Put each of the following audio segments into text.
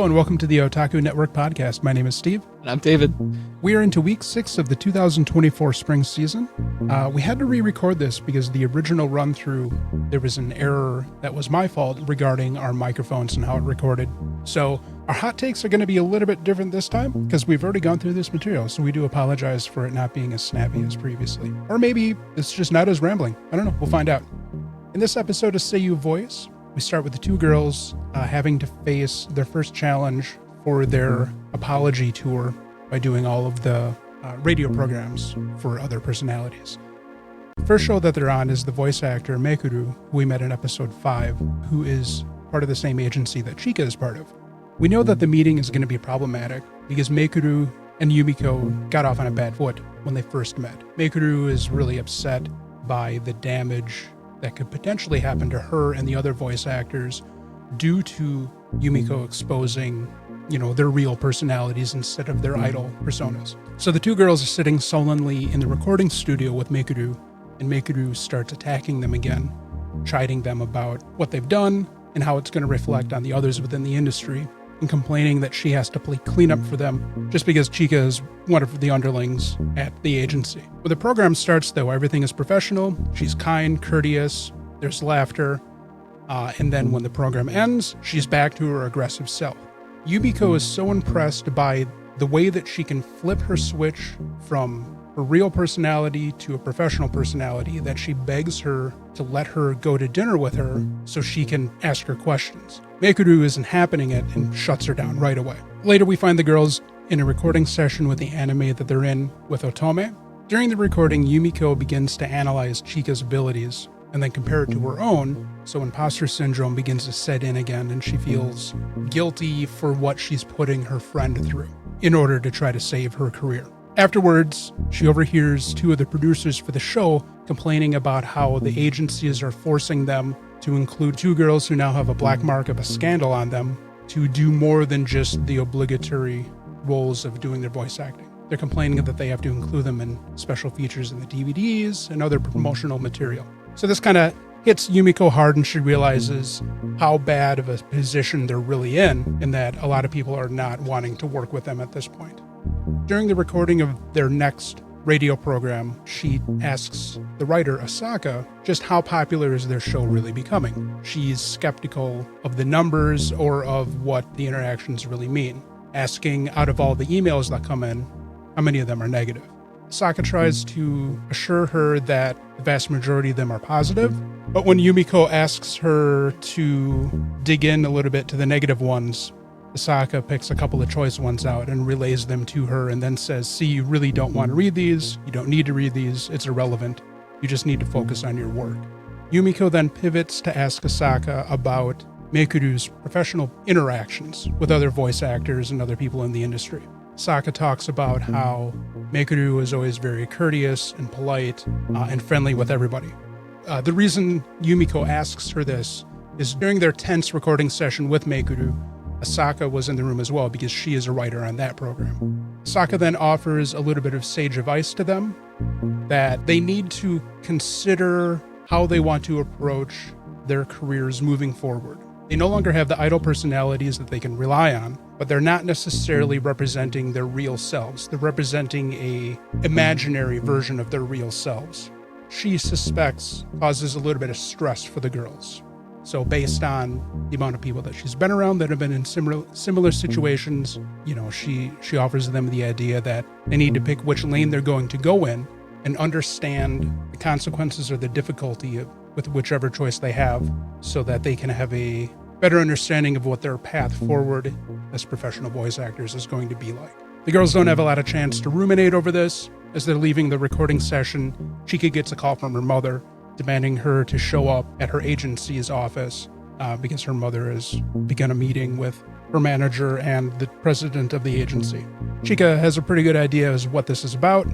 Hello and welcome to the Otaku Network podcast. My name is Steve. And I'm David. We are into week 6 of the 2024 spring season. We had to re-record this because the original run-through, there was an error that was my fault regarding our microphones and how it recorded. So our hot takes are going to be a little bit different this time because we've already gone through this material. So we do apologize for it not being as snappy as previously. Or maybe it's just not as rambling. I don't know. We'll find out. In this episode of Seiyuu Voice, we start with the two girls having to face their first challenge for their apology tour by doing all of the radio programs for other personalities. The first show that they're on is the voice actor Mekuru, who we met in episode 5, who is part of the same agency that Chika is part of. We know that the meeting is going to be problematic because Mekuru and Yumiko got off on a bad foot when they first met. Mekuru is really upset by the damage that could potentially happen to her and the other voice actors due to Yumiko exposing, their real personalities instead of their idol personas. So the two girls are sitting sullenly in the recording studio with Mekuru, and Mekuru starts attacking them again, chiding them about what they've done and how it's going to reflect on the others within the industry, and complaining that she has to play cleanup for them just because Chika is one of the underlings at the agency. When the program starts, though, everything is professional. She's kind, courteous, there's laughter, and then when the program ends, she's back to her aggressive self. Yumiko is so impressed by the way that she can flip her switch from her real personality to a professional personality that she begs her to let her go to dinner with her so she can ask her questions. Mekuru isn't having it and shuts her down right away. Later, we find the girls in a recording session with the anime that they're in with Otome. During the recording, Yumiko begins to analyze Chika's abilities and then compare it to her own, so imposter syndrome begins to set in again and she feels guilty for what she's putting her friend through in order to try to save her career. Afterwards, she overhears two of the producers for the show complaining about how the agencies are forcing them to include two girls who now have a black mark of a scandal on them to do more than just the obligatory roles of doing their voice acting. They're complaining that they have to include them in special features in the DVDs and other promotional material. So this kind of hits Yumiko hard, and she realizes how bad of a position they're really in, and that a lot of people are not wanting to work with them at this point. During the recording of their next radio program, she asks the writer, Asaka, just how popular is their show really becoming. She's skeptical of the numbers or of what the interactions really mean, asking out of all the emails that come in, how many of them are negative. Asaka tries to assure her that the vast majority of them are positive, but when Yumiko asks her to dig in a little bit to the negative ones, Asaka picks a couple of choice ones out and relays them to her and then says, see, you really don't want to read these. You don't need to read these. It's irrelevant. You just need to focus on your work. Yumiko then pivots to ask Asaka about Mekuru's professional interactions with other voice actors and other people in the industry. Asaka talks about how Mekuru is always very courteous and polite and friendly with everybody. The reason Yumiko asks her this is during their tense recording session with Mekuru, Asaka was in the room as well because she is a writer on that program. Asaka then offers a little bit of sage advice to them that they need to consider how they want to approach their careers moving forward. They no longer have the idol personalities that they can rely on, but they're not necessarily representing their real selves. They're representing an imaginary version of their real selves. She suspects causes a little bit of stress for the girls. So based on the amount of people that she's been around that have been in similar situations, she offers them the idea that they need to pick which lane they're going to go in and understand the consequences or the difficulty with whichever choice they have so that they can have a better understanding of what their path forward as professional voice actors is going to be like. The girls don't have a lot of chance to ruminate over this. As they're leaving the recording session, Chika gets a call from her mother demanding her to show up at her agency's office because her mother has begun a meeting with her manager and the president of the agency. Chika has a pretty good idea as what this is about,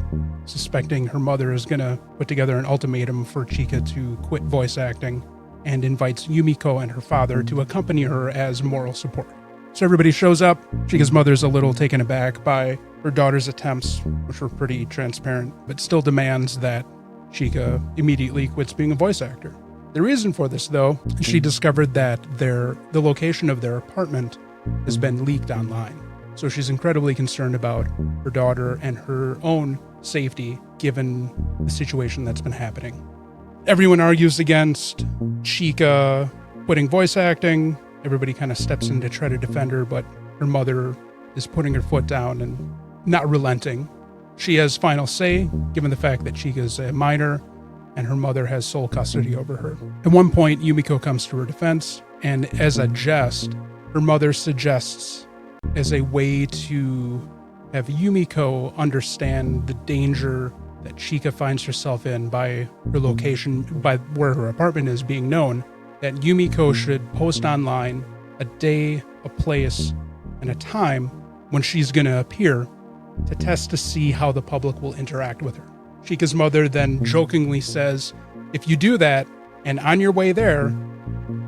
suspecting her mother is going to put together an ultimatum for Chika to quit voice acting, and invites Yumiko and her father to accompany her as moral support. So everybody shows up. Chika's mother's a little taken aback by her daughter's attempts, which were pretty transparent, but still demands that Chika immediately quits being a voice actor. The reason for this, though, she discovered that the location of their apartment has been leaked online. So she's incredibly concerned about her daughter and her own safety given the situation that's been happening. Everyone argues against Chika quitting voice acting. Everybody kind of steps in to try to defend her, but her mother is putting her foot down and not relenting. She has final say, given the fact that Chika is a minor and her mother has sole custody over her. At one point, Yumiko comes to her defense, and as a jest, her mother suggests as a way to have Yumiko understand the danger that Chika finds herself in by her location, by where her apartment is being known, that Yumiko should post online a day, a place, and a time when she's going to appear to test to see how the public will interact with her. Chika's mother then jokingly says, if you do that, and on your way there,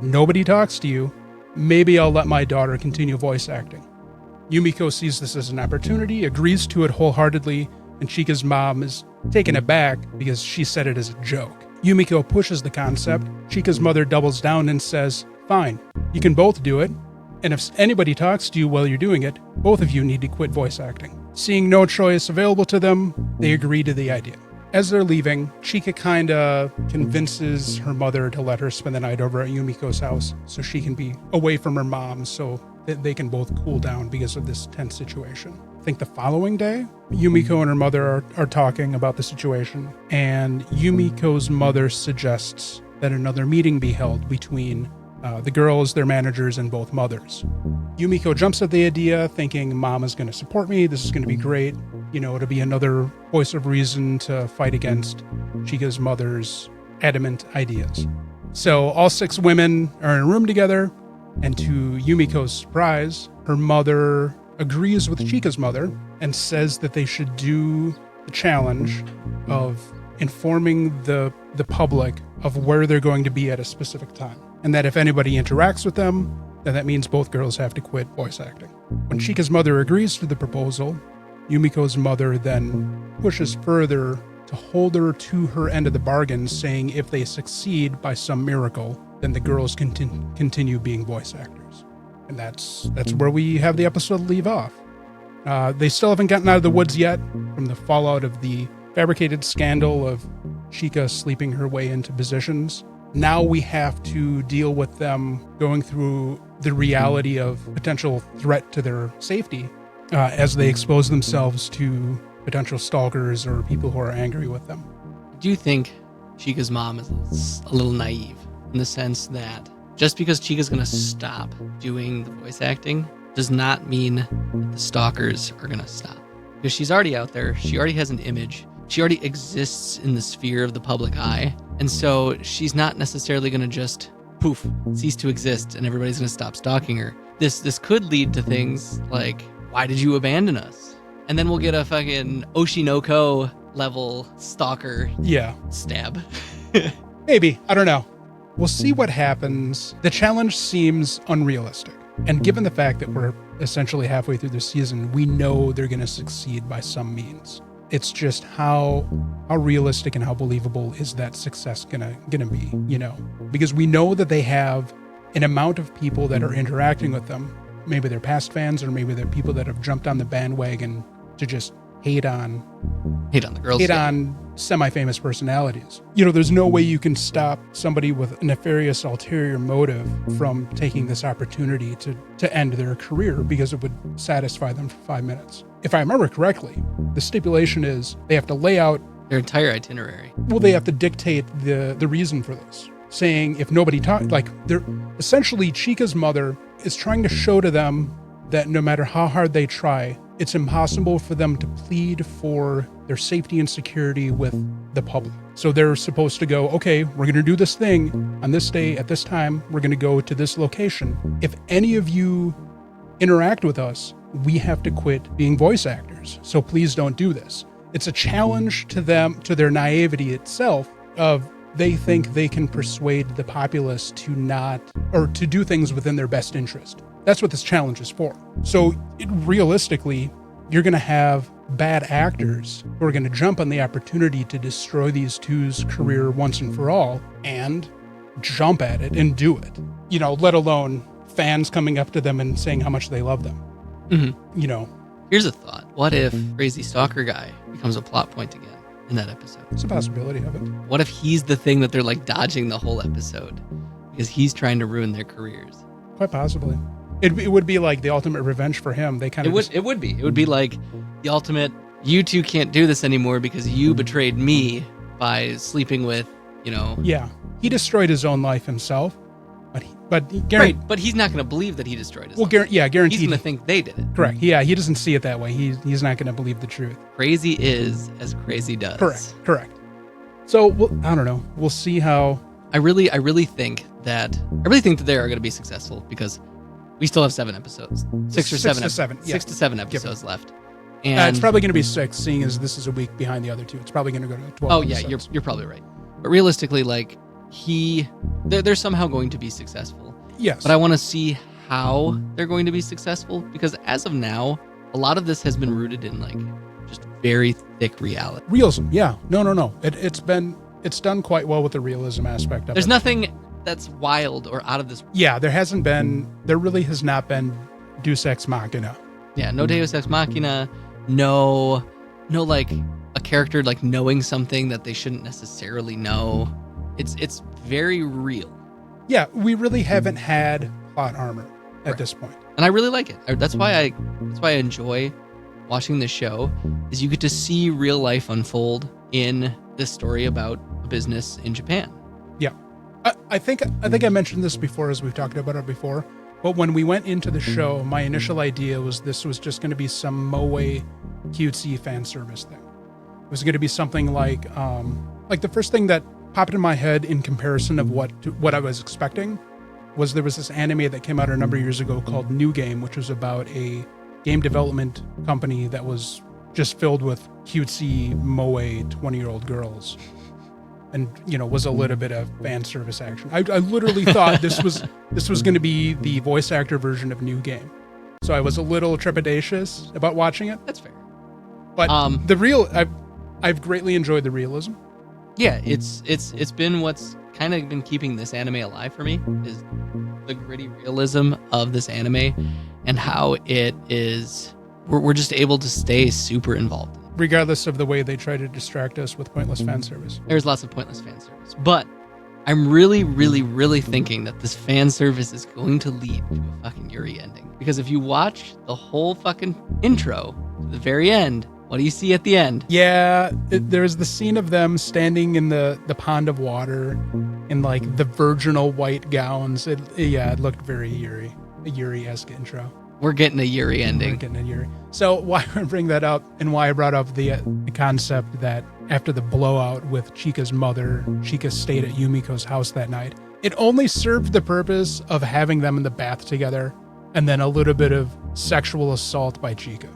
nobody talks to you, maybe I'll let my daughter continue voice acting. Yumiko sees this as an opportunity, agrees to it wholeheartedly, and Chika's mom is taken aback because she said it as a joke. Yumiko pushes the concept. Chika's mother doubles down and says, fine, you can both do it, and if anybody talks to you while you're doing it, both of you need to quit voice acting. Seeing no choice available to them, they agree to the idea. As they're leaving, Chika kinda convinces her mother to let her spend the night over at Yumiko's house so she can be away from her mom so that they can both cool down because of this tense situation. I think the following day, Yumiko and her mother are talking about the situation, and Yumiko's mother suggests that another meeting be held between the girls, their managers, and both mothers. Yumiko jumps at the idea, thinking mom is going to support me, this is going to be great. You know, it'll be another voice of reason to fight against Chika's mother's adamant ideas. So all 6 women are in a room together, and to Yumiko's surprise, her mother agrees with Chika's mother and says that they should do the challenge of informing the public of where they're going to be at a specific time. And that if anybody interacts with them, then that means both girls have to quit voice acting. When Chika's mother agrees to the proposal, Yumiko's mother then pushes further to hold her to her end of the bargain, saying if they succeed by some miracle, then the girls can continue being voice actors. And that's where we have the episode leave off. They still haven't gotten out of the woods yet from the fallout of the fabricated scandal of Chika sleeping her way into positions. Now we have to deal with them going through the reality of potential threat to their safety as they expose themselves to potential stalkers or people who are angry with them. Do you think Chika's mom is a little naive in the sense that just because Chika's going to stop doing the voice acting does not mean that the stalkers are going to stop? Because she's already out there. She already has an image. She already exists in the sphere of the public eye. And so she's not necessarily going to just poof, cease to exist and everybody's going to stop stalking her. This could lead to things like, why did you abandon us? And then we'll get a fucking Oshinoko level stalker stab. Maybe. I don't know. We'll see what happens. The challenge seems unrealistic. And given the fact that we're essentially halfway through the season, we know they're going to succeed by some means. It's just how realistic and how believable is that success gonna be, you know? Because we know that they have an amount of people that are interacting with them. Maybe they're past fans, or maybe they're people that have jumped on the bandwagon to just hate on the girls. Hate on semi-famous personalities. You know, there's no way you can stop somebody with a nefarious ulterior motive from taking this opportunity to end their career because it would satisfy them for 5 minutes. If I remember correctly, the stipulation is they have to lay out their entire itinerary. Well, they have to dictate the reason for this, saying if nobody they're essentially Chika's mother is trying to show to them that no matter how hard they try, it's impossible for them to plead for their safety and security with the public. So they're supposed to go, okay, we're going to do this thing on this day at this time. We're going to go to this location. If any of you interact with us, we have to quit being voice actors. So please don't do this. It's a challenge to them, to their naivety itself of they think they can persuade the populace to do things within their best interest. That's what this challenge is for. So realistically, you're going to have bad actors who are going to jump on the opportunity to destroy these two's career once and for all and jump at it and do it. You know, let alone fans coming up to them and saying how much they love them. Mm-hmm. You know, Here's a thought. What if Crazy Stalker Guy becomes a plot point again in that episode? it's a possibility of it. What if he's the thing that they're like dodging the whole episode because he's trying to ruin their careers? Quite possibly. It would be like the ultimate revenge for him. They kind of It would be like the ultimate. You two can't do this anymore because you betrayed me by sleeping with, Yeah, he destroyed his own life himself, but he's not going to believe that he destroyed his life. Guaranteed. He's going to think they did it. Correct. Yeah, he doesn't see it that way. He's not going to believe the truth. Crazy is as crazy does. Correct. So I don't know. We'll see how. I really think that they are going to be successful because we still have 7 episodes, 6 to 7 episodes left. And it's probably going to be 6, seeing as this is a week behind the other 2. It's probably going to go to 12. Oh yeah, you're probably right. But realistically, like they're somehow going to be successful. Yes. But I want to see how they're going to be successful because as of now, a lot of this has been rooted in like just very thick reality. Realism. Yeah. No. It's done quite well with the realism aspect of it. There's nothing that's wild or out of this. Yeah, there really has not been Deus Ex Machina. Yeah, no Deus Ex Machina, no like a character like knowing something that they shouldn't necessarily know. It's very real. Yeah, we really haven't had plot armor at this point. And I really like it. That's why I enjoy watching this show is you get to see real life unfold in this story about a business in Japan. Yeah. I think I mentioned this before as we've talked about it before, but when we went into the show, my initial idea was this was just going to be some moe cutesy fan service thing. It was going to be something like the first thing that popped in my head in comparison of what I was expecting was there was this anime that came out a number of years ago called New Game, which was about a game development company that was just filled with cutesy moe 20-year-old girls. And was a little bit of fan service action. I literally thought this was going to be the voice actor version of New Game, so I was a little trepidatious about watching it. That's fair. But I've greatly enjoyed the realism. Yeah, it's been what's kind of been keeping this anime alive for me is the gritty realism of this anime and how it is. We're just able to stay super involved. Regardless of the way they try to distract us with pointless fan service. There's lots of pointless fan service. But I'm really, really, really thinking that this fan service is going to lead to a fucking Yuri ending. Because if you watch the whole fucking intro to the very end, what do you see at the end? Yeah, there's the scene of them standing in the pond of water in like the virginal white gowns. It looked very Yuri, a Yuri-esque intro. We're getting a Yuri ending. So why I bring that up and why I brought up the concept that after the blowout with Chika's mother, Chika stayed at Yumiko's house that night. It only served the purpose of having them in the bath together and then a little bit of sexual assault by Chika.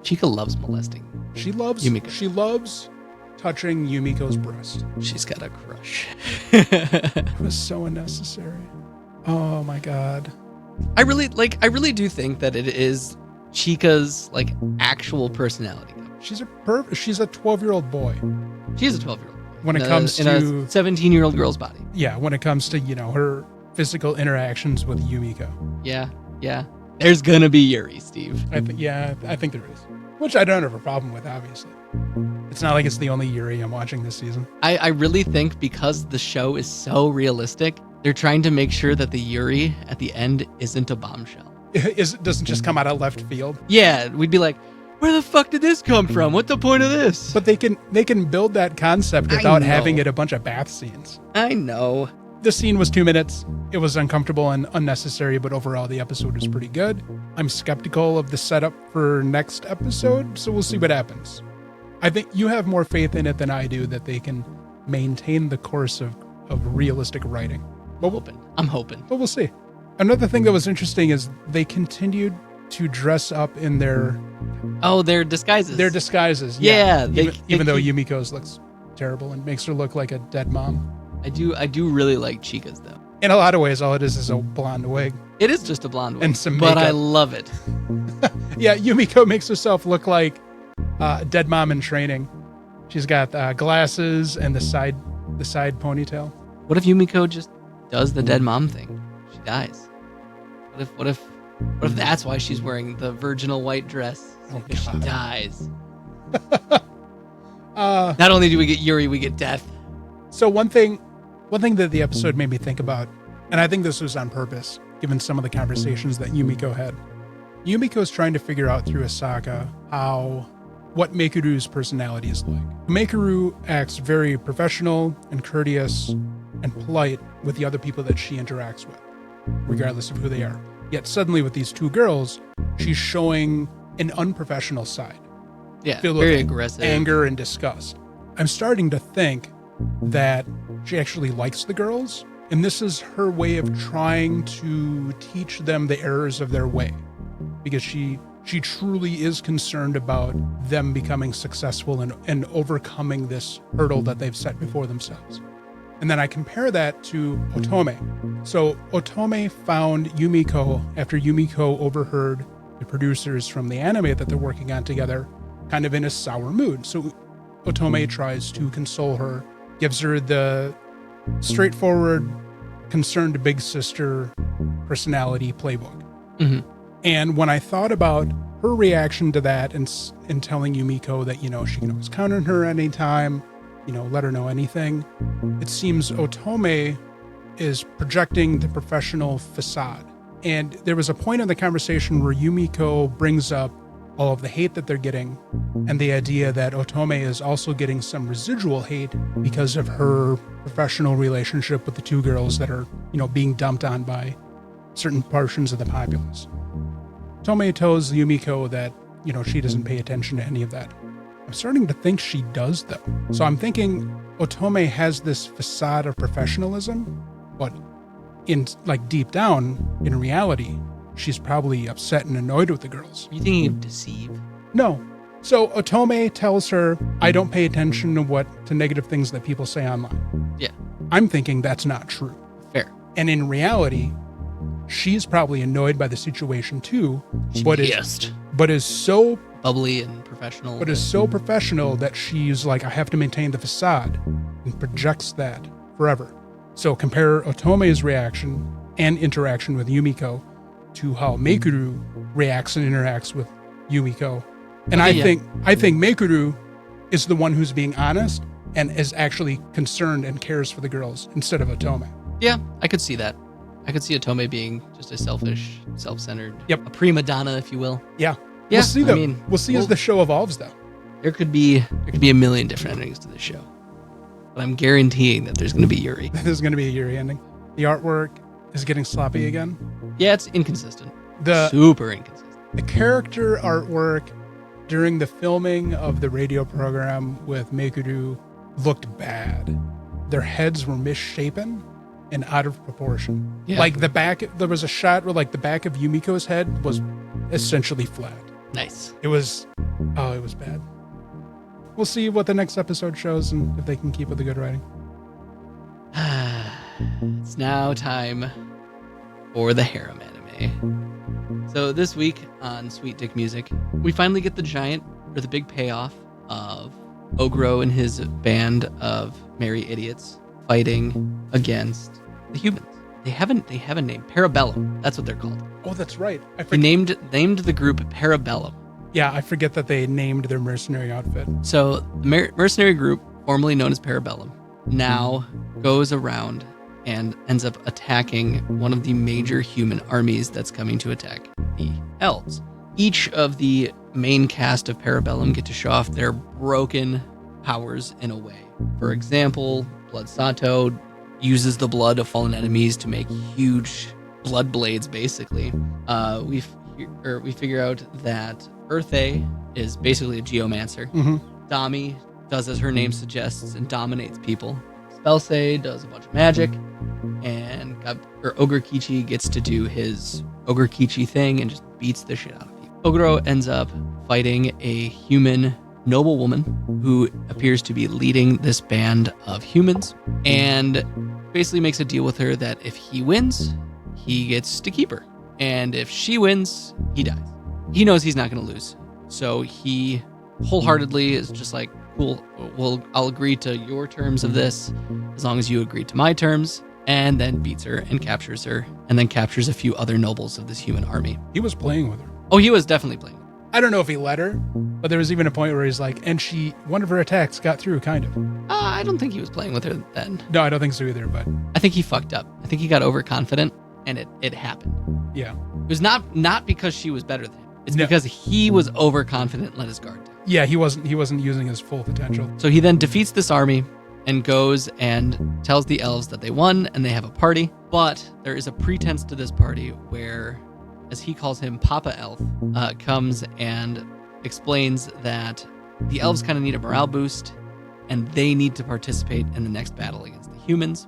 Chika loves molesting. She loves Yumiko. She loves touching Yumiko's breast. She's got a crush. It was so unnecessary. Oh my God. I really do think that it is Chika's like actual personality. She's a 12-year-old boy. She is a 12-year-old boy. When it comes to a 17-year-old girl's body. Yeah, when it comes to, her physical interactions with Yumiko. Yeah. There's gonna be Yuri, Steve. I think there is. Which I don't have a problem with, obviously. It's not like it's the only Yuri I'm watching this season. I really think because the show is so realistic, they're trying to make sure that the Yuri at the end isn't a bombshell. It doesn't just come out of left field. Yeah, we'd be like, where the fuck did this come from? What's the point of this? But they can build that concept without having it a bunch of bath scenes. I know. The scene was 2 minutes. It was uncomfortable and unnecessary, but overall the episode was pretty good. I'm skeptical of the setup for next episode, so we'll see what happens. I think you have more faith in it than I do that they can maintain the course of realistic writing. I'm hoping. But we'll see. Another thing that was interesting is they continued to dress up in their disguises. Their disguises. Yeah. Even though Yumiko's looks terrible and makes her look like a dead mom. I do really like Chika's though. In a lot of ways, all it is a blonde wig. It is just a blonde wig. And some makeup. But I love it. Yeah, Yumiko makes herself look like a dead mom in training. She's got glasses and the side ponytail. What if Yumiko just does the dead mom thing? She dies. What if that's why she's wearing the virginal white dress? Because she dies. Not only do we get Yuri, we get death. So one thing that the episode made me think about, and I think this was on purpose, given some of the conversations that Yumiko had. Yumiko's trying to figure out through Asaka what Mekuru's personality is like. Mekuru acts very professional and courteous and polite with the other people that she interacts with, regardless of who they are. Yet suddenly with these two girls, she's showing an unprofessional side. Yeah, filled very with aggressive. Anger and disgust. I'm starting to think that she actually likes the girls, and this is her way of trying to teach them the errors of their way, because she truly is concerned about them becoming successful and overcoming this hurdle that they've set before themselves. And then I compare that to Otome. So Otome found Yumiko after Yumiko overheard the producers from the anime that they're working on together kind of in a sour mood. So Otome tries to console her, gives her the straightforward, concerned big sister personality playbook. Mm-hmm. And when I thought about her reaction to that and telling Yumiko that, she can always count on her anytime, let her know anything, it seems Otome is projecting the professional facade. And there was a point in the conversation where Yumiko brings up all of the hate that they're getting and the idea that Otome is also getting some residual hate because of her professional relationship with the two girls that are, being dumped on by certain portions of the populace. Otome tells Yumiko that, she doesn't pay attention to any of that. I'm starting to think she does, though. So I'm thinking Otome has this facade of professionalism, but deep down, in reality, she's probably upset and annoyed with the girls. Are you thinking of deceive? No. So Otome tells her, I don't pay attention to negative things that people say online. Yeah. I'm thinking that's not true. Fair. And in reality, she's probably annoyed by the situation too, but is so bubbly and professional. But is so professional that she's like, I have to maintain the facade, and projects that forever. So compare Otome's reaction and interaction with Yumiko to how Mekuru reacts and interacts with Yumiko. And I think Mekuru is the one who's being honest and is actually concerned and cares for the girls instead of Otome. Yeah, I could see that. I could see Otome being just a selfish, self-centered, a prima donna, if you will. Yeah. Yeah, we'll see though. We'll see as the show evolves though. There could be a million different endings to this show. But I'm guaranteeing that there's going to be Yuri. There's going to be a Yuri ending. The artwork is getting sloppy again. Yeah, it's inconsistent. Super inconsistent. The character artwork during the filming of the radio program with Mekuru looked bad. Their heads were misshapen and out of proportion. Yeah. There was a shot where the back of Yumiko's head was essentially flat. Nice. It was bad. We'll see what the next episode shows and if they can keep with the good writing. It's now time for the harem anime. So this week on Sweet Dick Music, we finally get the big payoff of Ogro and his band of merry idiots fighting against the humans. They have a name, Parabellum. That's what they're called. Oh, that's right. They named the group Parabellum. Yeah, I forget that they named their mercenary outfit. So the mercenary group, formerly known as Parabellum, now goes around and ends up attacking one of the major human armies that's coming to attack the elves. Each of the main cast of Parabellum get to show off their broken powers in a way. For example, Blood Sato uses the blood of fallen enemies to make huge blood blades, basically. We figure out that Earthay is basically a geomancer. Mm-hmm. Dami does as her name suggests and dominates people. Spellsay does a bunch of magic, and Ogre Kichi gets to do his Ogre Kichi thing and just beats the shit out of people. Ogro ends up fighting a human noblewoman who appears to be leading this band of humans, and basically makes a deal with her that if he wins, he gets to keep her, and if she wins, he dies. He knows he's not going to lose, so he wholeheartedly is just like, cool, I'll agree to your terms of this as long as you agree to my terms. and then beats her and captures her, and then captures a few other nobles of this human army. He was playing with her. Oh, he was definitely playing with her. I don't know if he let her, but there was even a point where he's like, and one of her attacks got through, kind of. I don't think he was playing with her then. No, I don't think so either, but... I think he fucked up. I think he got overconfident, and it happened. Yeah. It was not because she was better than him. It's because he was overconfident and let his guard down. Yeah, he wasn't using his full potential. So he then defeats this army and goes and tells the elves that they won and they have a party. But there is a pretense to this party where, as he calls him, Papa Elf, comes and explains that the elves kind of need a morale boost and they need to participate in the next battle against the humans,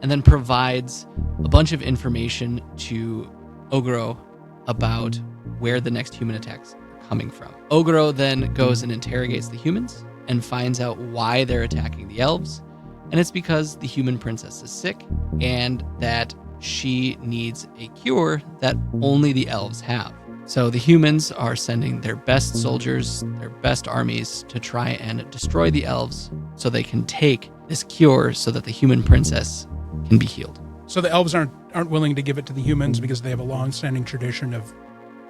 and then provides a bunch of information to Ogro about where the next human attacks are coming from. Ogro then goes and interrogates the humans and finds out why they're attacking the elves, and it's because the human princess is sick and that she needs a cure that only the elves have. So the humans are sending their best soldiers, their best armies to try and destroy the elves so they can take this cure so that the human princess can be healed. So the elves aren't willing to give it to the humans because they have a long-standing tradition of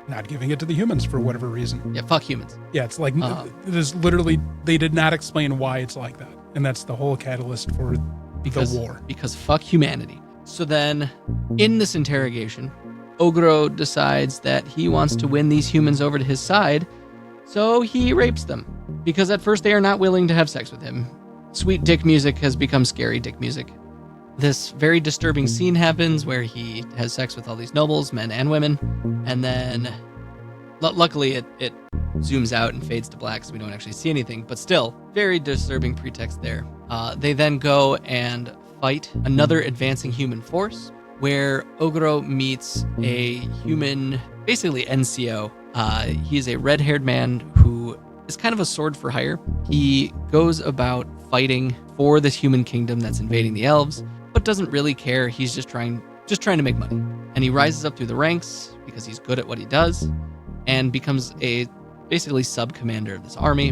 not giving it to the humans for whatever reason. Yeah, fuck humans. Yeah, it's like, it is literally, they did not explain why it's like that. And that's the whole catalyst for the war. Because fuck humanity. So then, in this interrogation, Ogro decides that he wants to win these humans over to his side, so he rapes them. Because at first they are not willing to have sex with him. Sweet dick music has become scary dick music. This very disturbing scene happens where he has sex with all these nobles, men and women, and then luckily it zooms out and fades to black so we don't actually see anything, but still, very disturbing pretext there. They then go and fight another advancing human force where Ogro meets a human, basically NCO. He's a red-haired man who is kind of a sword for hire. He goes about fighting for this human kingdom that's invading the elves, but doesn't really care. He's just trying to make money. And he rises up through the ranks because he's good at what he does and becomes a basically sub-commander of this army.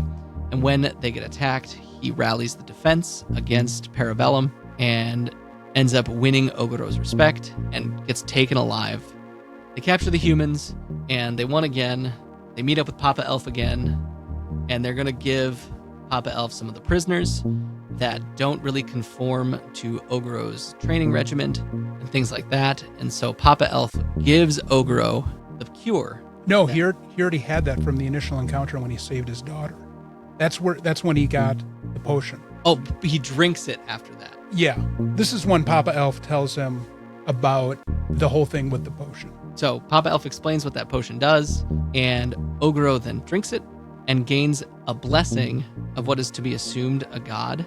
And when they get attacked, he rallies the defense against Parabellum and ends up winning Ogoro's respect and gets taken alive. They capture the humans and they won again. They meet up with Papa Elf again, and they're going to give Papa Elf some of the prisoners that don't really conform to Ogoro's training regiment and things like that. And so Papa Elf gives Ogoro the cure. No, he already had that from the initial encounter when he saved his daughter. That's when he got the potion. Oh, he drinks it after that. Yeah. This is when Papa Elf tells him about the whole thing with the potion. So Papa Elf explains what that potion does, and Ogoro then drinks it and gains a blessing of what is to be assumed a god.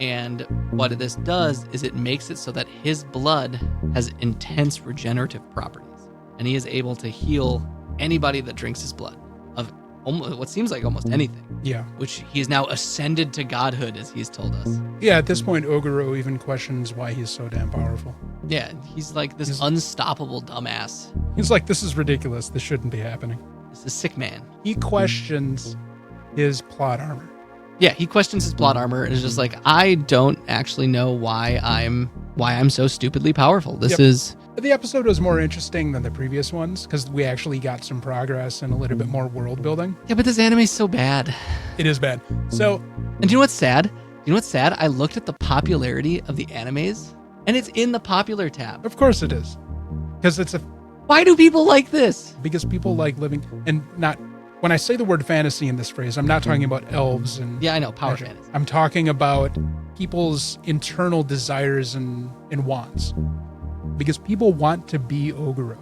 And what this does is it makes it so that his blood has intense regenerative properties, and he is able to heal anybody that drinks his blood of almost what seems like almost anything. Yeah. Which he is now ascended to godhood, as he's told us. Yeah, at this point, Ogoro even questions why he's so damn powerful. Yeah, he's like this unstoppable dumbass. He's like, this is ridiculous. This shouldn't be happening. This is a sick man. He questions his plot armor. Yeah, he questions his plot armor and is just like, I don't actually know why I'm so stupidly powerful. This is... The episode was more interesting than the previous ones because we actually got some progress and a little bit more world building. Yeah, but this anime's so bad. It is bad. So... And do you know what's sad? I looked at the popularity of the animes, and it's in the popular tab. Of course it is. Because it's a... Why do people like this? Because people like living... And not... When I say the word fantasy in this phrase, I'm not talking about elves and... Yeah, I know, power fantasy. I'm talking about people's internal desires and wants. Because people want to be Ogoro.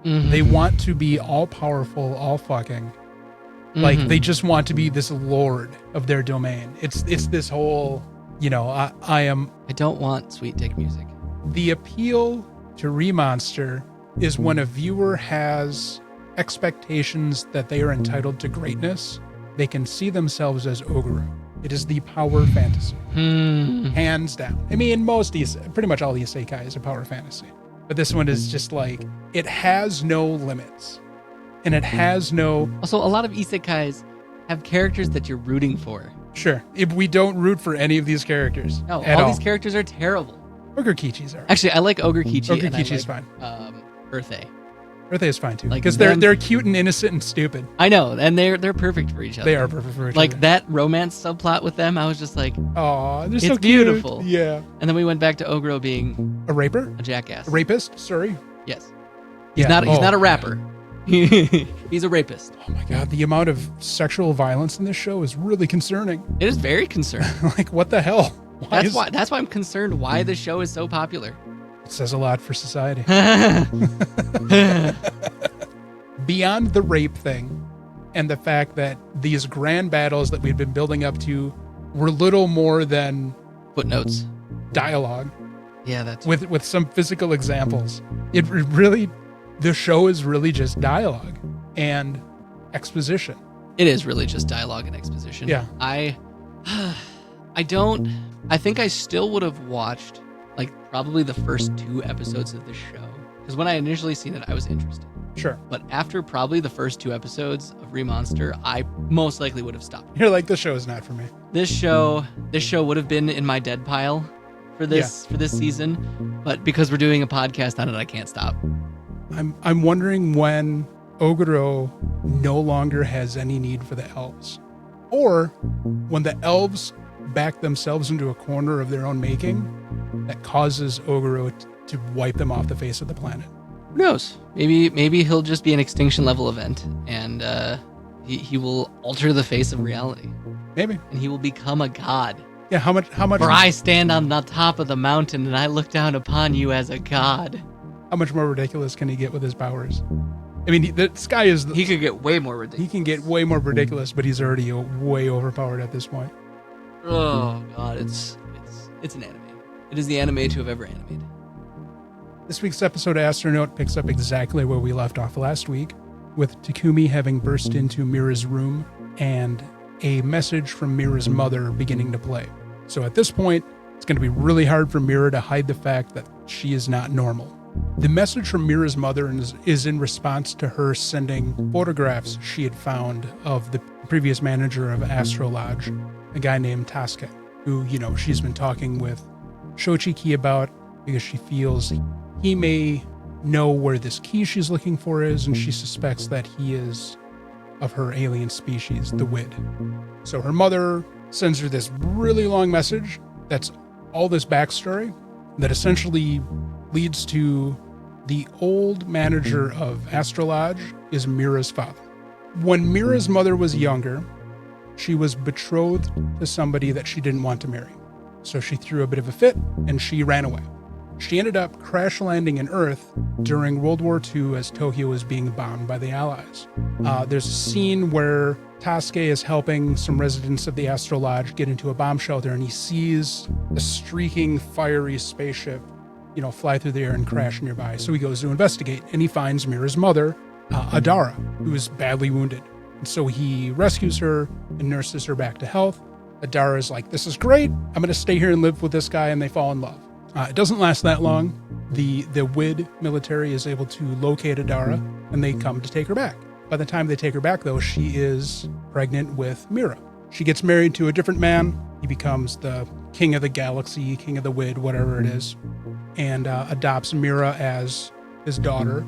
Mm-hmm. They want to be all-powerful, all-fucking. Mm-hmm. Like, they just want to be this lord of their domain. It's this whole, I don't want sweet dick music. The appeal to Remonster is when a viewer has expectations that they are entitled to greatness, they can see themselves as Ogoro. It is the power fantasy. Hands down. I mean, pretty much all the isekai is a power fantasy. But this one is just like, it has no limits. And it has no... Also, a lot of isekais have characters that you're rooting for. Sure. If we don't root for any of these characters. No, all these characters are terrible. Ogre Kichis are. Actually, I like Ogre Kichi. Ogre and Kichi's I like, fine. Earthay. Earthay is fine too. Like Because they're cute and innocent and stupid. I know, and they're perfect for each other. They are perfect for each like other. that romance subplot with them, I was just like, oh, they're it's so cute. beautiful. Yeah. And then we went back to Ogro being A raper? a jackass. A rapist? Sorry. Yes. He's Yeah. not a rapper. He's a rapist. Oh my god, the amount of sexual violence in this show is really concerning. It is very concerning. Like, what the hell? That's why I'm concerned why the show is so popular. It says a lot for society. Beyond the rape thing and the fact that these grand battles that we've been building up to were little more than Footnotes. dialogue Yeah, that's with some physical examples. It really, the show is really just dialogue and exposition. It is really just dialogue and exposition. Yeah. I think I still would have watched like probably the first 2 episodes of the show. Because when I initially seen it, I was interested. Sure. But after probably the first 2 episodes of Remonster, I most likely would have stopped. You're like, this show is not for me. This show would have been in my dead pile for this season. But because we're doing a podcast on it, I can't stop. I'm wondering when Oguro no longer has any need for the elves. Or when the elves back themselves into a corner of their own making that causes Oguro to wipe them off the face of the planet. Who knows? Maybe he'll just be an extinction level event, and he will alter the face of reality. Maybe. And he will become a god. Yeah, how much For I stand on the top of the mountain, and I look down upon you as a god. how much more ridiculous can he get with his powers? I mean, the sky is... He could get way more ridiculous. He can get way more ridiculous, but he's already way overpowered at this point. Oh god, it's an anime. It is the anime to have ever animated. This week's episode of Astro Note picks up exactly where we left off last week, with Takumi having burst into Mira's room and a message from Mira's mother beginning to play. So at this point, it's going to be really hard for Mira to hide the fact that she is not normal. The message from Mira's mother is in response to her sending photographs she had found of the previous manager of Astro Lodge, a guy named Tasuke, who, she's been talking with Shochiki about because she feels he may know where this key she's looking for is, and she suspects that he is of her alien species, the Wid. So her mother sends her this really long message that's all this backstory that essentially leads to the old manager of Astro Lodge is Mira's father. When Mira's mother was younger, she was betrothed to somebody that she didn't want to marry. So she threw a bit of a fit and she ran away. She ended up crash landing in Earth during World War II as Tokyo was being bombed by the Allies. There's a scene where Tasuke is helping some residents of the Astro Lodge get into a bomb shelter, and he sees a streaking, fiery spaceship, fly through the air and crash nearby. So he goes to investigate, and he finds Mira's mother, Adara, who is badly wounded. And so he rescues her and nurses her back to health. Adara is like, this is great. I'm going to stay here and live with this guy, and they fall in love. It doesn't last that long. The Wid military is able to locate Adara, and they come to take her back. By the time they take her back, though, she is pregnant with Mira. She gets married to a different man. He becomes the king of the galaxy, king of the Wid, whatever it is, and adopts Mira as his daughter,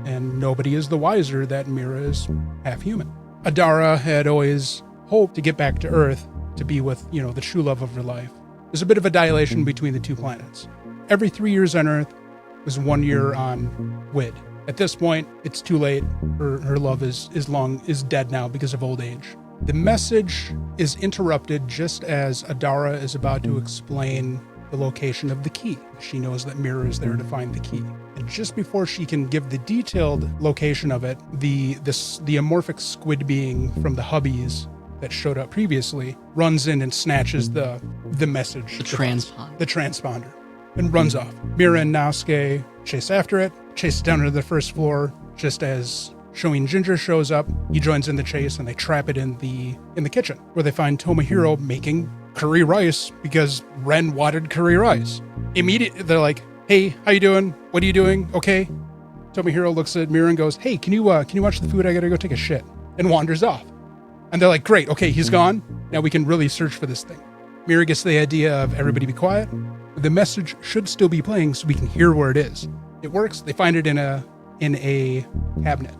and nobody is the wiser that Mira is half human. Adara had always hoped to get back to Earth to be with, the true love of her life. There's a bit of a dilation between the two planets. Every 3 years on Earth was 1 year on Wid. At this point, it's too late. Her love is dead now because of old age. The message is interrupted just as Adara is about to explain the location of the key. She knows that Mira is there to find the key. And just before she can give the detailed location of it, the amorphic squid being from the hubbies that showed up previously runs in and snatches the message. The transponder. And runs off. Mira and Naosuke chase after it, chase it down to the first floor. Just as Showing Ginger shows up, he joins in the chase, and they trap it in the kitchen, where they find Tomohiro making curry rice because Ren wanted curry rice. Immediately, they're like, "Hey, how you doing? What are you doing? Okay." Tomohiro looks at Mira and goes, "Hey, can you watch the food? I gotta go take a shit," and wanders off. And they're like, "Great, okay, he's gone. Now we can really search for this thing." Mira gets the idea of everybody be quiet. The message should still be playing so we can hear where it is. It works. They find it in a cabinet.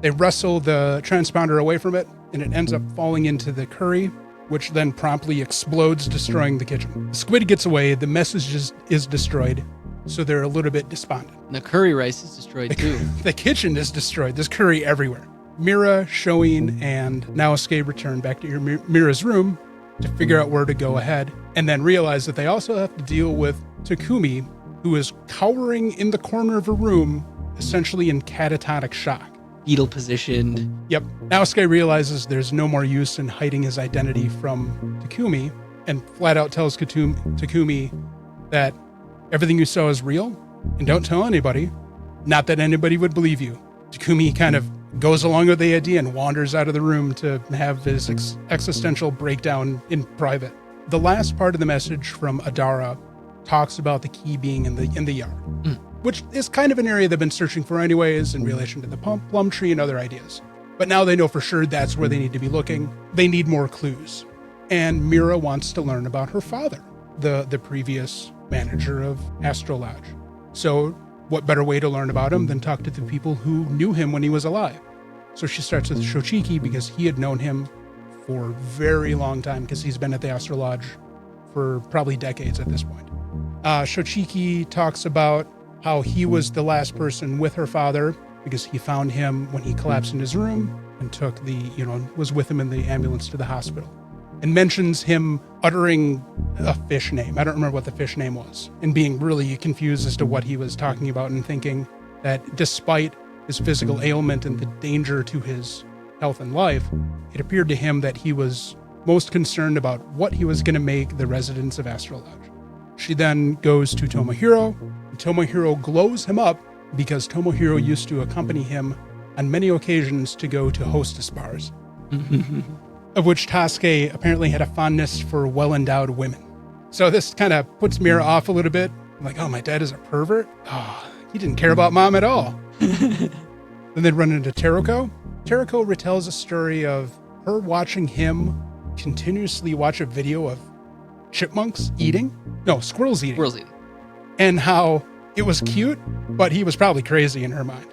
They wrestle the transponder away from it, and it ends up falling into the curry, which then promptly explodes, destroying the kitchen. The squid gets away, the message is destroyed, so they're a little bit despondent. The curry rice is destroyed too. The kitchen is destroyed. There's curry everywhere. Mira, Shoin, and Naosuke return back to Mira's room to figure out where to go ahead, and then realize that they also have to deal with Takumi, who is cowering in the corner of a room, essentially in catatonic shock. Fetal positioned. Yep. Naosuke realizes there's no more use in hiding his identity from Takumi, and flat out tells Takumi that everything you saw is real, and don't tell anybody. Not that anybody would believe you. Takumi kind of goes along with the idea and wanders out of the room to have his existential breakdown in private. The last part of the message from Adara talks about the key being in the yard, which is kind of an area they've been searching for anyways in relation to the plum tree and other ideas. But now they know for sure that's where they need to be looking. They need more clues. And Mira wants to learn about her father, the previous manager of Astro Lodge. So what better way to learn about him than talk to the people who knew him when he was alive? So she starts with Shochiki because he had known him for a very long time because he's been at the Astro Lodge for probably decades at this point. Shochiki talks about how he was the last person with her father because he found him when he collapsed in his room and was with him in the ambulance to the hospital, and mentions him uttering a fish name. I don't remember what the fish name was, and being really confused as to what he was talking about, and thinking that despite his physical ailment and the danger to his health and life, it appeared to him that he was most concerned about what he was going to make the residents of Astro Lodge. She then goes to Tomohiro. Tomohiro glows him up because Tomohiro used to accompany him on many occasions to go to hostess bars, of which Tasuke apparently had a fondness for well-endowed women. So this kind of puts Mira off a little bit. I'm like, oh, my dad is a pervert? Oh, he didn't care about mom at all. Then they run into Teruko. Teruko retells a story of her watching him continuously watch a video of squirrels eating. Squirrels eating. And how it was cute, but he was probably crazy in her mind.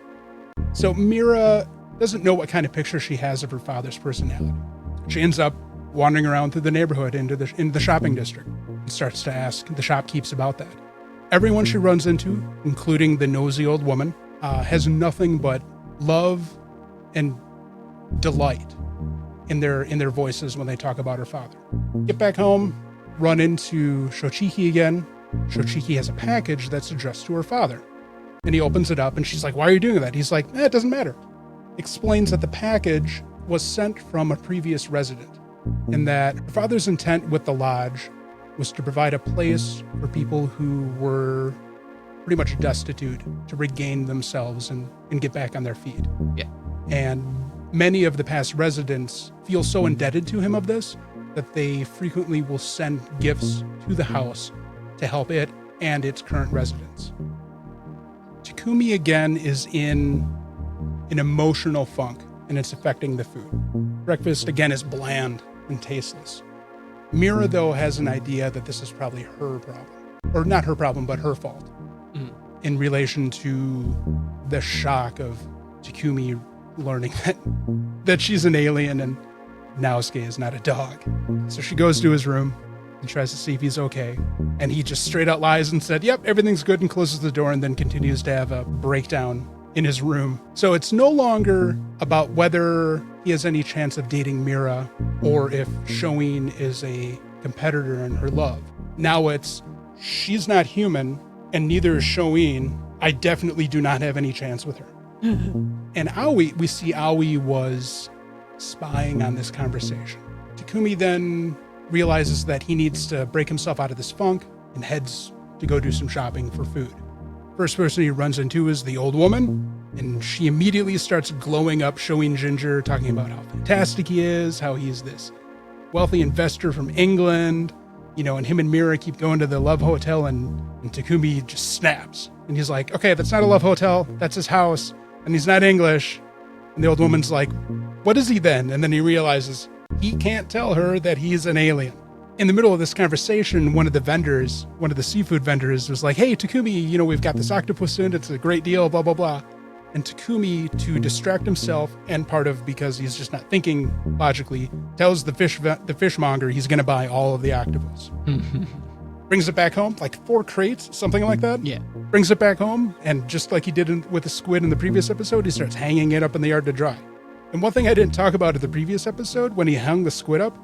So Mira doesn't know what kind of picture she has of her father's personality. She ends up wandering around through the neighborhood into the shopping district and starts to ask the shopkeepers about that. Everyone she runs into, including the nosy old woman, has nothing but love and delight in their voices when they talk about her father. Get back home, run into Shochiki again. Shochiki has a package that's addressed to her father. And he opens it up and she's like, why are you doing that? He's like, it doesn't matter. Explains that the package was sent from a previous resident and that her father's intent with the lodge was to provide a place for people who were pretty much destitute to regain themselves and get back on their feet. Yeah. And many of the past residents feel so indebted to him of this that they frequently will send gifts to the house to help it and its current residents. Takumi again is in an emotional funk, and it's affecting the food. Breakfast again is bland and tasteless. Mira, though, has an idea that this is probably her problem. Or not her problem, but her fault. In relation to the shock of Takumi learning that she's an alien and Naosuke is not a dog. So she goes to his room and tries to see if he's okay. And he just straight out lies and said, yep, everything's good, and closes the door and then continues to have a breakdown in his room. So it's no longer about whether he has any chance of dating Mira or if Shoin is a competitor in her love. Now it's, she's not human and neither is Shoin. I definitely do not have any chance with her. And we see Aoi was spying on this conversation. Takumi then realizes that he needs to break himself out of this funk and heads to go do some shopping for food. First person he runs into is the old woman, and she immediately starts glowing up, showing Ginger, talking about how fantastic he is, how he's this wealthy investor from England, and him and Mira keep going to the Love Hotel, and Takumi just snaps. And he's like, okay, that's not a Love Hotel, that's his house, and he's not English. And the old woman's like, what is he then? And then he realizes he can't tell her that he's an alien. in the middle of this conversation, one of the seafood vendors was like, hey, Takumi, we've got this octopus in, it's a great deal, blah, blah, blah. And Takumi, to distract himself, and part of because he's just not thinking logically, tells the fishmonger he's going to buy all of the octopus. Brings it back home, like 4 crates, something like that. Yeah. Brings it back home, and just like he did with the squid in the previous episode, he starts hanging it up in the yard to dry. And one thing I didn't talk about in the previous episode, when he hung the squid up,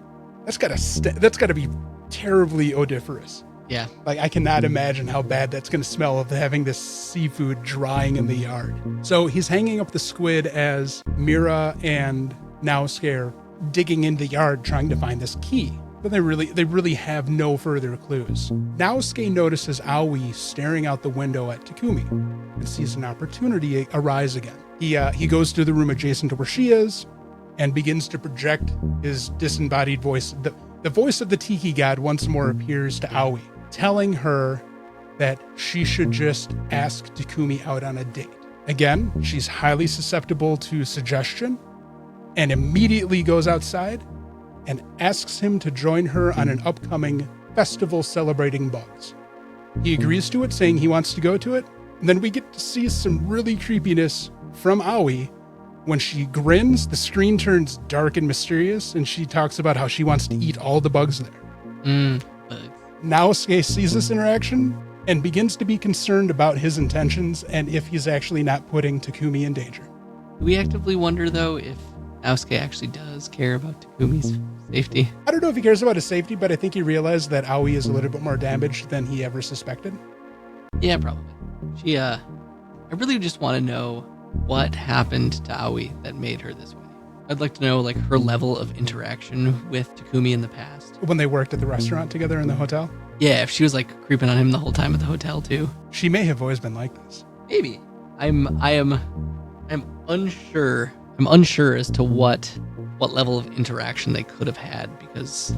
that's gotta be terribly odoriferous. Yeah. Like, I cannot imagine how bad that's going to smell of having this seafood drying in the yard. So he's hanging up the squid as Mira and Naosuke are digging in the yard trying to find this key. But they really have no further clues. Naosuke notices Aoi staring out the window at Takumi and sees an opportunity arise again. He goes to the room adjacent to where she is and begins to project his disembodied voice. The voice of the Tiki god once more appears to Aoi, telling her that she should just ask Takumi out on a date. Again, she's highly susceptible to suggestion and immediately goes outside and asks him to join her on an upcoming festival celebrating bugs. He agrees to it, saying he wants to go to it, and then we get to see some really creepiness from Aoi. When she grins, the screen turns dark and mysterious, and she talks about how she wants to eat all the bugs there. Bugs. Naosuke sees this interaction and begins to be concerned about his intentions and if he's actually not putting Takumi in danger. Do we actively wonder, though, if Naosuke actually does care about Takumi's safety? I don't know if he cares about his safety, but I think he realized that Aoi is a little bit more damaged than he ever suspected. Yeah, probably. I really just want to know what happened to Aoi that made her this way. I'd like to know, like, her level of interaction with Takumi in the past. When they worked at the restaurant together in the hotel? Yeah, if she was, like, creeping on him the whole time at the hotel, too. She may have always been like this. Maybe. I'm unsure. I'm unsure as to what level of interaction they could have had, because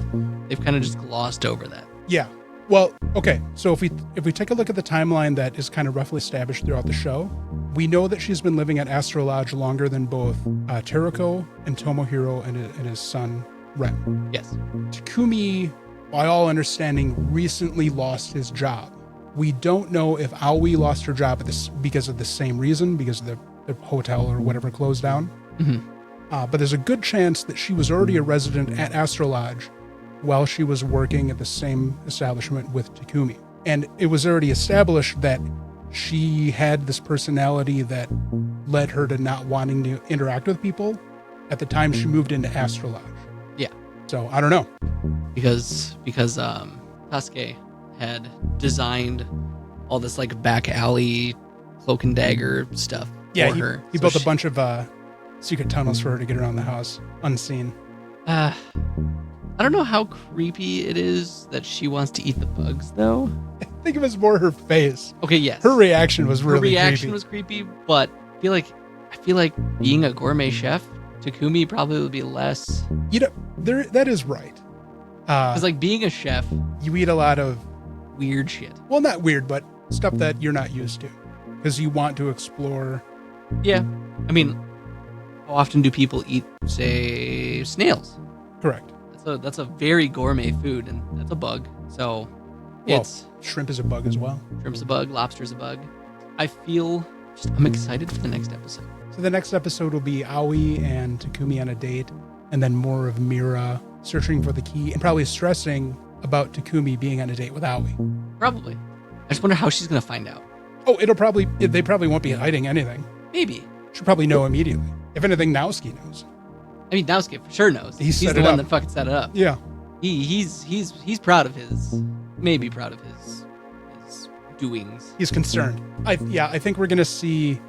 they've kind of just glossed over that. Yeah. Well, okay. So if we take a look at the timeline that is kind of roughly established throughout the show, we know that she's been living at Astro Lodge longer than both Teruko and Tomohiro and his son, Ren. Yes. Takumi, by all understanding, recently lost his job. We don't know if Aoi lost her job because of the same reason, because the hotel or whatever closed down. Mm-hmm. But there's a good chance that she was already a resident at Astro Lodge while she was working at the same establishment with Takumi. And it was already established that she had this personality that led her to not wanting to interact with people at the time she moved into Astro Lodge. Yeah. So I don't know. Because Sasuke had designed all this, like, back alley cloak and dagger stuff for her. He built a bunch of secret tunnels for her to get around the house unseen. I don't know how creepy it is that she wants to eat the bugs, though. I think it was more her face. Okay, yes. Her reaction was really creepy. Her reaction was creepy, but I feel like being a gourmet chef, Takumi probably would be less. That is right. Because, like, being a chef, you eat a lot of weird shit. Well, not weird, but stuff that you're not used to, because you want to explore. Yeah, I mean, how often do people eat, say, snails? Correct. That's a very gourmet food, and that's a bug. So, shrimp is a bug as well. Shrimp's a bug, lobster's a bug. I'm excited for the next episode. So the next episode will be Aoi and Takumi on a date, and then more of Mira searching for the key and probably stressing about Takumi being on a date with Aoi. Probably. I just wonder how she's going to find out. Oh, they probably won't be hiding anything. Maybe. She'll probably know immediately. If anything, Naosuke knows. I mean, Naosuke for sure knows. He's the one that fucking set it up. Yeah. He's proud of his doings. He's concerned. I think we're going to see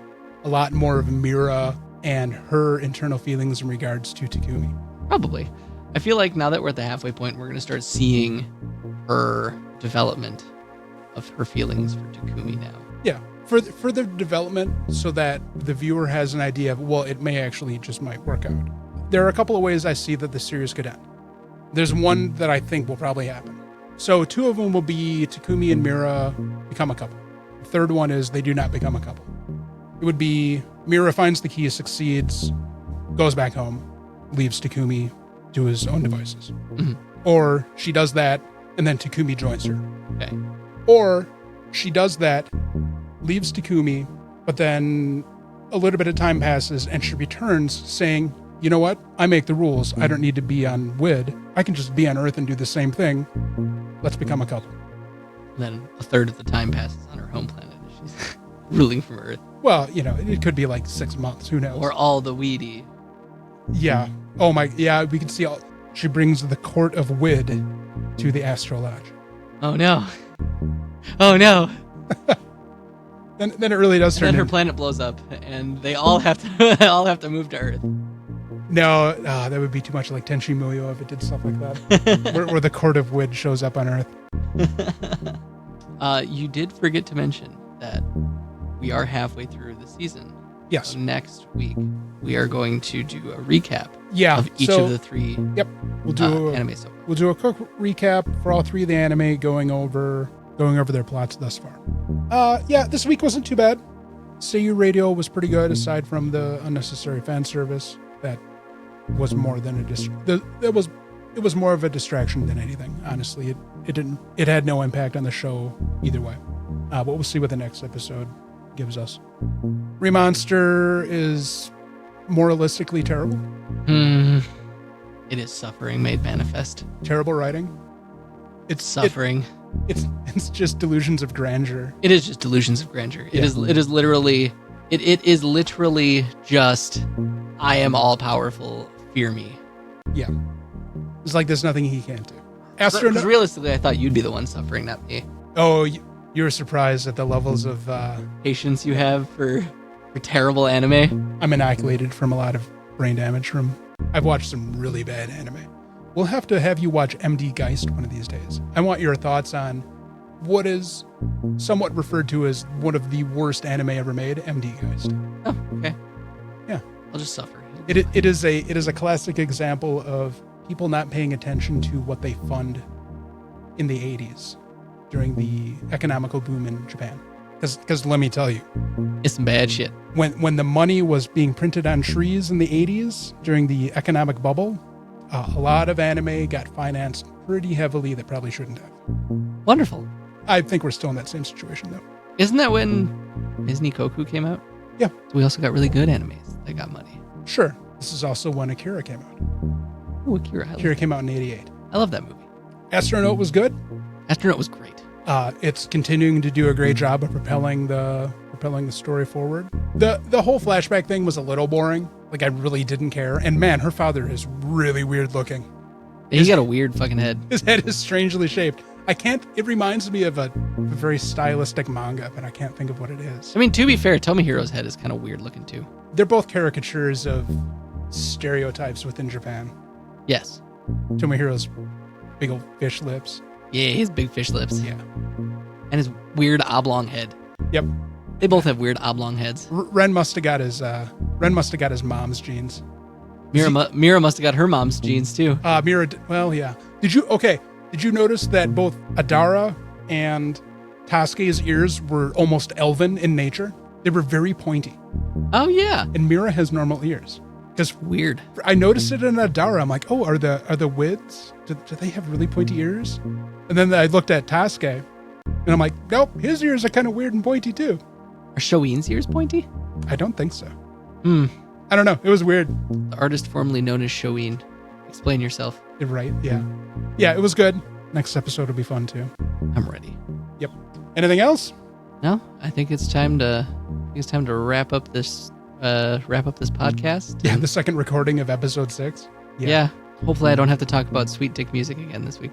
a lot more of Mira and her internal feelings in regards to Takumi. Probably. I feel like now that we're at the halfway point, we're going to start seeing her development of her feelings for Takumi now. Yeah. For the development, so that the viewer has an idea of, well, it may actually just might work out. There are a couple of ways I see that the series could end. There's one that I think will probably happen. So 2 of them will be Takumi and Mira become a couple. The third one is they do not become a couple. It would be Mira finds the key, succeeds, goes back home, leaves Takumi to his own devices. Mm-hmm. Or she does that, and then Takumi joins her. Okay. Or she does that, leaves Takumi, but then a little bit of time passes, and she returns saying, you know what? I make the rules. I don't need to be on WID. I can just be on Earth and do the same thing. Let's become a couple. And then a third of the time passes on her home planet. She's ruling from Earth. Well, it could be like 6 months. Who knows? Or all the weedy. Yeah. Oh my. Yeah, we can see she brings the court of WID to the Astro Lodge. Oh no. Oh no. Then it really does turn. And then her planet blows up, and they all have to move to Earth. No, that would be too much like Tenchi Muyo if it did stuff like that. where the court of WID shows up on Earth. You did forget to mention that we are halfway through the season. Yes. So next week we are going to do a recap. Yeah, of each of the three. Yep. We'll do anime so far. We'll do a quick recap for all three of the anime, going over their plots thus far. Yeah, this week wasn't too bad. Seiyuu Radio was pretty good, aside from the unnecessary fan service. That was more than it was more of a distraction than anything. Honestly, it had no impact on the show either way. But we'll see what the next episode gives us. Remonster is moralistically terrible. It is suffering made manifest. Terrible writing. It's suffering. It's just delusions of grandeur. It is just delusions of grandeur. Yeah. It is literally just I am all powerful. Fear me. Yeah. It's like there's nothing he can't do. Astro Because realistically, I thought you'd be the one suffering, not me. Oh, you were surprised at the levels of patience you have for terrible anime. I'm inoculated from a lot of brain damage from. I've watched some really bad anime. We'll have to have you watch MD Geist one of these days. I want your thoughts on what is somewhat referred to as one of the worst anime ever made, MD Geist. Oh, okay. Yeah. I'll just suffer. It is a classic example of people not paying attention to what they fund in the 80s during the economical boom in Japan. Because let me tell you, it's some bad shit. When the money was being printed on trees in the 80s during the economic bubble, a lot of anime got financed pretty heavily that probably shouldn't have. Wonderful. I think we're still in that same situation, though. Isn't that when Disney Koku came out? Yeah. So we also got really good animes that got money. Sure. This is also when Akira came out. Oh, Akira. Akira came out in 88. I love that movie. Astro Note was good. Astro Note was great. It's continuing to do a great job of propelling the story forward. The whole flashback thing was a little boring. Like, I really didn't care. And man, her father is really weird looking. Yeah, he's got a weird fucking head. His head is strangely shaped. It reminds me of a very stylistic manga, but I can't think of what it is. I mean, to be fair, Tomohiro's head is kind of weird looking too. They're both caricatures of stereotypes within Japan. Yes. Tomohiro's big old fish lips. Yeah, his big fish lips. Yeah. And his weird oblong head. Yep. They both have weird oblong heads. Ren must have got his mom's genes. Mira must have got her mom's genes too. Mira, well, yeah. Did you notice that both Adara and Tasuke's ears were almost elven in nature? They were very pointy. Oh yeah. And Mira has normal ears. Because weird. I noticed it in Adara. I'm like, oh, are the Wids? Do they have really pointy ears? And then I looked at Tasuke, and I'm like, nope, his ears are kind of weird and pointy too. Are Shoin's ears pointy? I don't think so. I don't know. It was weird. The artist formerly known as Shoin. Explain yourself. You're right. Yeah. Yeah, it was good. Next episode will be fun too. I'm ready. Yep. Anything else? No, I think it's time to wrap up this podcast. Yeah, the second recording of episode 6. Yeah. Hopefully I don't have to talk about Sweet Dick Music again this week.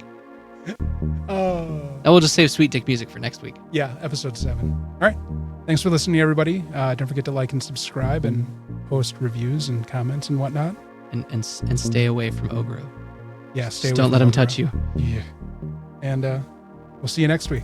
Oh. I will just save Sweet Dick Music for next week. Yeah, episode 7. All right. Thanks for listening, everybody. Don't forget to like and subscribe and post reviews and comments and whatnot. And stay away from Ogro. Yeah, stay away. Just don't let him touch you. Yeah. And we'll see you next week.